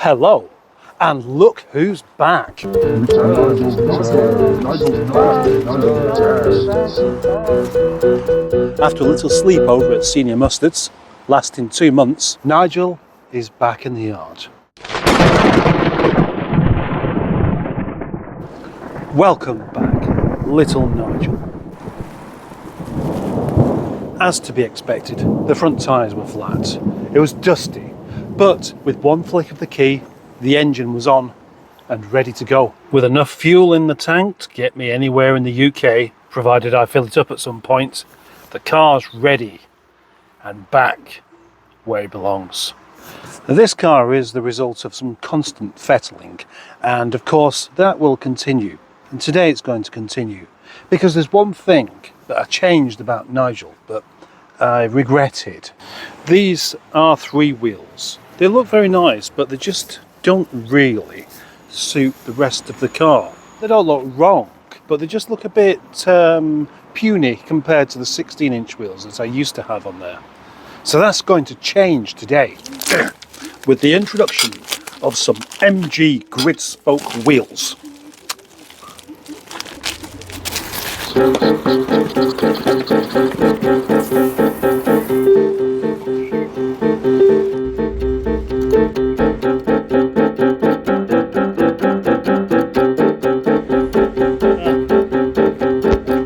Hello, and look who's back. After a little sleepover at Senior Mustard's, lasting 2 months, Nigel is back in the yard. Welcome back, little Nigel. As to be expected, the front tyres were flat. It was dusty, but with one flick of the key, the engine was on and ready to go. With enough fuel in the tank to get me anywhere in the UK, provided I fill it up at some point, the car's ready and back where it belongs. Now, this car is the result of some constant fettling, and of course that will continue. And today it's going to continue, because there's one thing that I changed about Nigel, but I regretted. These are 3 wheels. They look very nice, but they just don't really suit the rest of the car. They don't look wrong, but they just look a bit puny compared to the 16-inch wheels that I used to have on there. So that's going to change today with the introduction of some MG grid spoke wheels.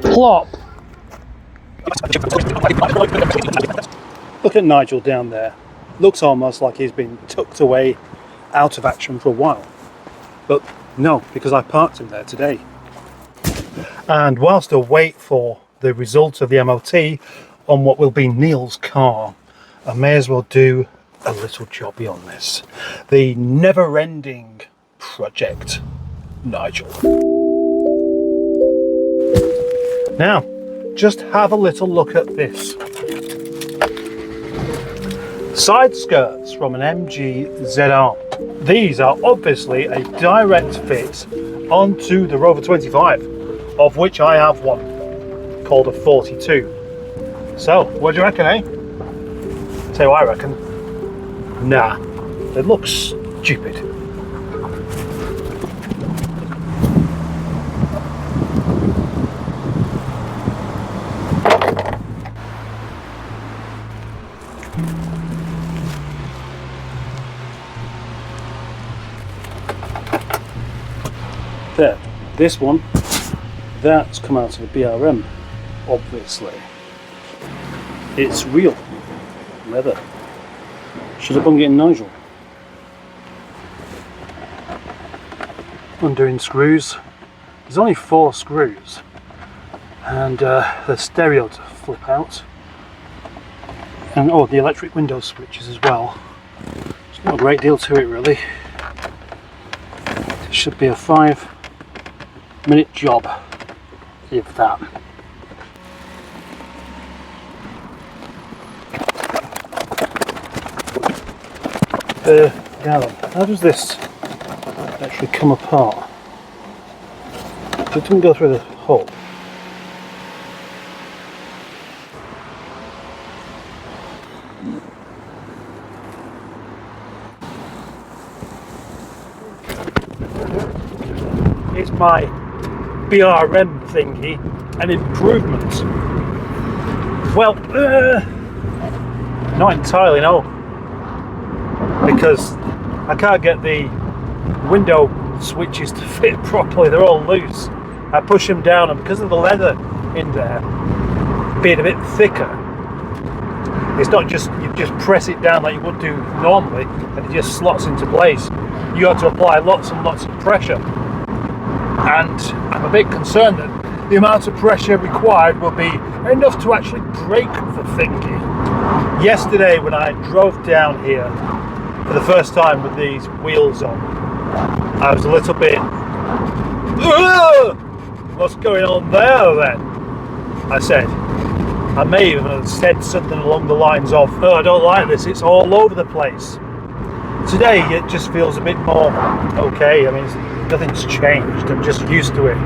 Plop! Look at Nigel down there. Looks almost like he's been tucked away out of action for a while. But no, because I parked him there today. And whilst I wait for the result of the MOT on what will be Neil's car, I may as well do a little jobby on this. The never-ending project, Nigel. Now, just have a little look at this. Side skirts from an MG ZR. These are obviously a direct fit onto the Rover 25, of which I have one, called a 42. So, what do you reckon, eh? Tell you what I reckon. Nah, it looks stupid. There, this one, that's come out of a BRM, obviously. It's real leather. Should have bung it in Nigel. Undoing screws. There's only 4 screws, and the stereo to flip out, and oh, the electric window switches as well. There's not a great deal to it really. It should be a 5-minute job, if that. Now then, how does this actually come apart? It doesn't go through the hole. It's my BRM thingy an improvement. Well, not entirely, no, because I can't get the window switches to fit properly. They're all loose. I push them down, and because of the leather in there being a bit thicker, it's not just you just press it down like you would do normally and it just slots into place. You have to apply lots and lots of pressure, and I'm a bit concerned that the amount of pressure required will be enough to actually break the thingy. Yesterday when I drove down here for the first time with these wheels on, I was a little bit, what's going on there then? I said. I may even have said something along the lines of, oh, I don't like this, it's all over the place. Today it just feels a bit more okay. I mean, nothing's changed, I'm just used to it.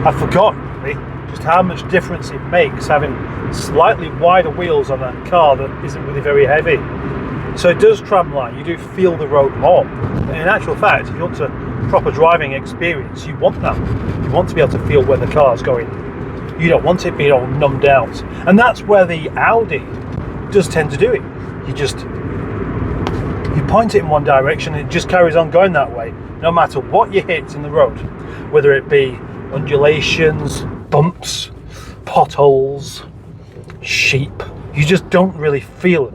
I've forgotten really just how much difference it makes having slightly wider wheels on a car that isn't really very heavy. So it does tramline, you do feel the road more. In actual fact, if you want a proper driving experience, you want that. You want to be able to feel where the car's going. You don't want it being all numbed out. And that's where the Audi does tend to do it. You point it in one direction and it just carries on going that way, no matter what you hit in the road, whether it be undulations, bumps, potholes, sheep. You just don't really feel it.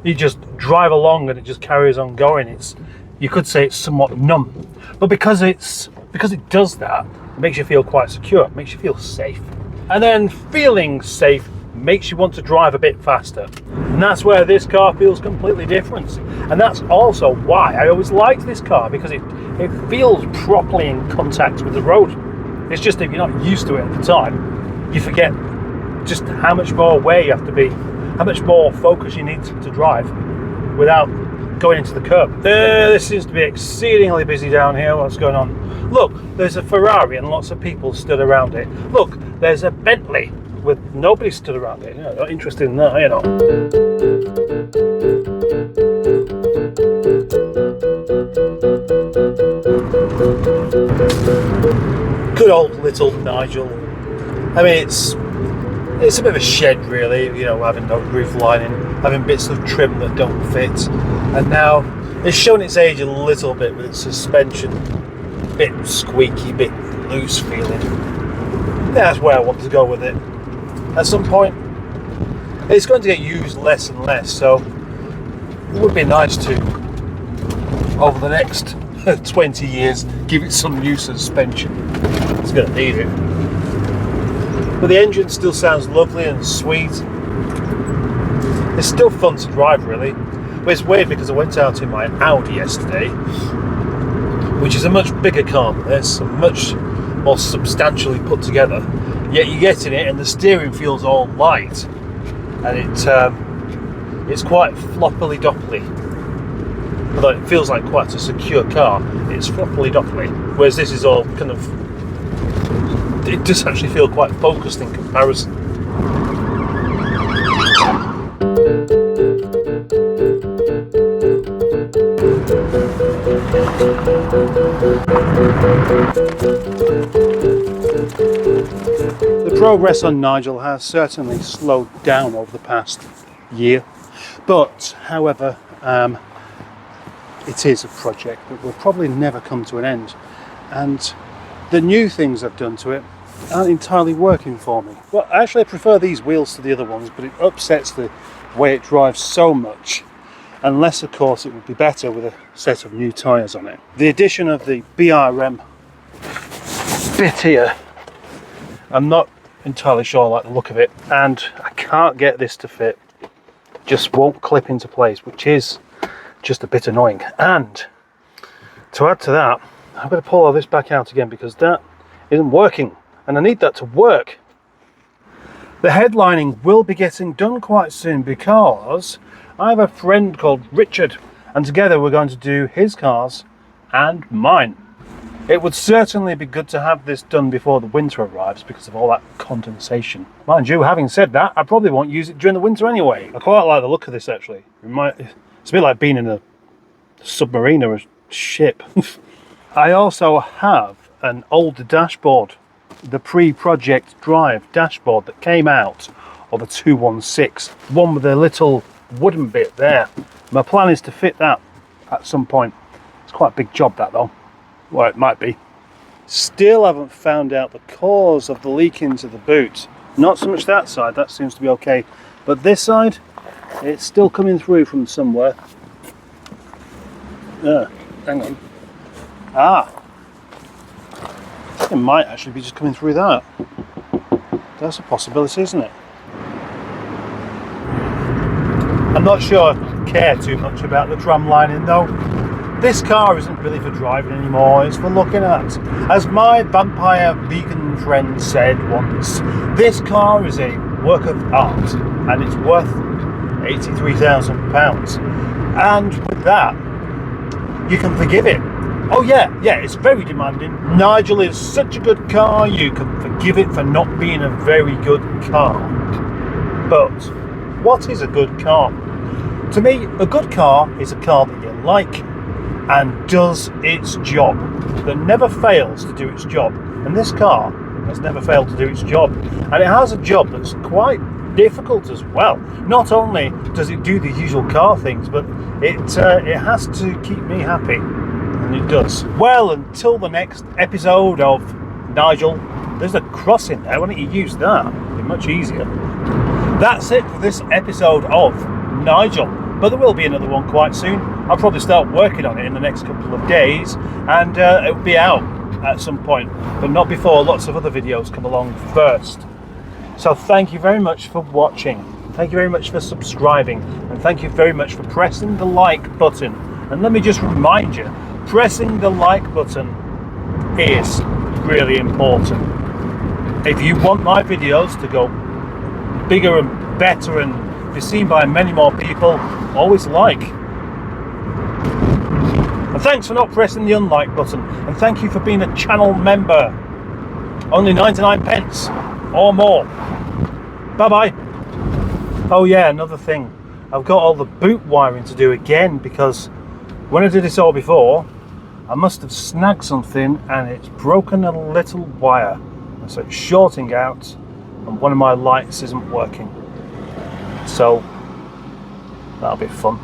You just drive along and it just carries on going. You could say it's somewhat numb, but because it does that, it makes you feel quite secure. It makes you feel safe, and then feeling safe makes you want to drive a bit faster. And that's where this car feels completely different. And that's also why I always liked this car, because it feels properly in contact with the road. It's just if you're not used to it at the time, you forget just how much more aware you have to be, how much more focus you need to drive without going into the curb. This seems to be exceedingly busy down here. What's going on? Look, there's a Ferrari and lots of people stood around it. Look, there's a Bentley with nobody stood around it. Not interested in that, Good old little Nigel. I mean, it's a bit of a shed, really, having no roof lining, having bits of trim that don't fit, and now it's shown its age a little bit with its suspension, bit squeaky, bit loose feeling. That's where I want to go with it. At some point, it's going to get used less and less, so it would be nice to, over the next 20 years, give it some new suspension. It's going to need it. But the engine still sounds lovely and sweet. It's still fun to drive, really. But it's weird because I went out in my Audi yesterday, which is a much bigger car than this, and much more substantially put together. Yet you get in it and the steering feels all light, and it's quite floppily dopply. Although it feels like quite a secure car, it's floppily dopply. Whereas this is all kind of, it does actually feel quite focused in comparison. The progress on Nigel has certainly slowed down over the past year, but however, it is a project that will probably never come to an end, and the new things I've done to it aren't entirely working for me. Well, actually I prefer these wheels to the other ones, but it upsets the way it drives so much, unless of course it would be better with a set of new tyres on it. The addition of the BRM bit here, I'm not entirely sure I like the look of it, and I can't get this to fit. Just won't clip into place, which is just a bit annoying. And to add to that, I'm going to pull all this back out again because that isn't working, and I need that to work. The headlining will be getting done quite soon because I have a friend called Richard, and together we're going to do his cars and mine. It would certainly be good to have this done before the winter arrives because of all that condensation. Mind you, having said that, I probably won't use it during the winter anyway. I quite like the look of this actually. It's a bit like being in a submarine or a ship. I also have an older dashboard, the pre-project drive dashboard that came out of a 216, one with a little wooden bit there. My plan is to fit that at some point. It's quite a big job that though. Well, it might be. Still haven't found out the cause of the leak into the boot. Not so much that side, that seems to be okay. But this side, it's still coming through from somewhere. Hang on. It might actually be just coming through that. That's a possibility, isn't it? I'm not sure I care too much about the tram lining though. This car isn't really for driving anymore, it's for looking at. As my vampire vegan friend said once, this car is a work of art and it's worth £83,000. And with that, you can forgive it. Oh yeah, it's very demanding. Nigel is such a good car, you can forgive it for not being a very good car. But what is a good car? To me, a good car is a car that you like and does its job, that never fails to do its job. And this car has never failed to do its job. And it has a job that's quite difficult as well. Not only does it do the usual car things, but it has to keep me happy. And it does. Well, until the next episode of Nigel, there's a cross in there. Why don't you use that? It'd be much easier. That's it for this episode of Nigel. But there will be another one quite soon. I'll probably start working on it in the next couple of days, and it will be out at some point, but not before lots of other videos come along first. So thank you very much for watching. Thank you very much for subscribing, and thank you very much for pressing the like button. And let me just remind you, pressing the like button is really important. If you want my videos to go bigger and better and be seen by many more people, always like. And thanks for not pressing the unlike button, and thank you for being a channel member. Only 99 pence or more. Bye bye. Oh yeah, another thing, I've got all the boot wiring to do again, because when I did this all before, I must have snagged something and it's broken a little wire, so it's shorting out and one of my lights isn't working. So that'll be fun.